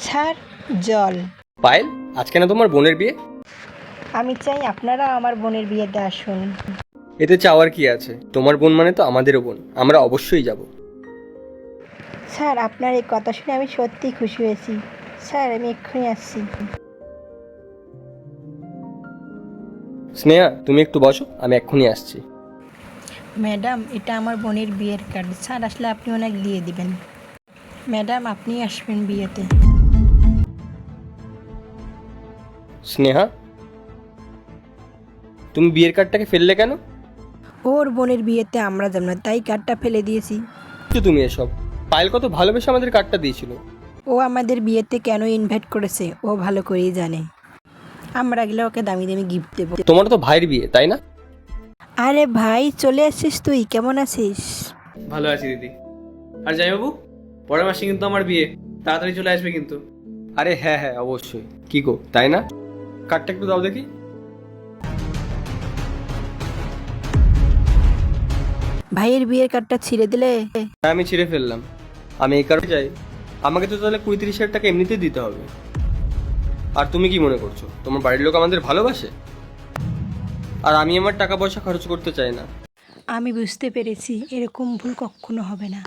ছাড় জল। পায়েল, আজকে না তোমার বোনের বিয়ে? আমি চাই আপনারা আমার বোনের বিয়েতে আসুন। এতে চাওয়ার কি আছে? তোমার বোন মানে তো আমাদেরও বোন, আমরা অবশ্যই যাব। স্যার, আপনার এই কথা শুনে আমি সত্যিই খুশি হয়েছি। স্যার, আমি এক্ষুনি আসছি। স্নেহা, তুমি একটু বসো, আমি এক্ষুনি আসছি। ম্যাডাম, এটা আমার বোনের বিয়ের কার্ড। স্যার আসলে আপনি ওনাকে দিয়ে দিবেন। ম্যাডাম, আপনি আসবেন বিয়েতে। স্নেহা, তুমি বিয়ের কার্ডটাকে ফেললে কেন? ওর বোনের বিয়েতে আমরা যাব না, তাই কার্ডটা ফেলে দিয়েছি। কি তুমি এসব? পায়েল কত ভালোবেসে আমাদের কার্ডটা দিয়েছিল। ও আমাদের বিয়েতে কেন ইনভাইট করেছে ও ভালো করেই জানে। আমরা গেলে ওকে দামি দামি গিফট দেবো। তোমার তো ভাইয়ের বিয়ে, তাই না? আরে ভাই, চলে আসছিস তুই? কেমন আছিস? ভালো আছি দিদি। আর যাই বাবু, পরের মাসে কিন্তু আমার বিয়ে, তাড়াতাড়ি চলে আসবে কিন্তু। আরে হ্যাঁ হ্যাঁ, অবশ্যই। কি গো, তাই না? কার্ডটা একটু দাও দেখি। ভাইয়ের বিয়ের কার্ডটা ছিঁড়ে দিলে। হ্যাঁ, আমি ছিঁড়ে ফেললাম। আমি এই কারণে যাই, আমাকে তো তাহলে 20-30 হাজার টাকা এমনিতেই দিতে হবে। আর তুমি কি মনে করছো তোমার বাড়ির লোক আমাদের ভালোবাসে? আর আমি আমার টাকা পয়সা খরচ করতে চাই না। আমি বুঝতে পেরেছি, এরকম ভুল কখনো হবে না।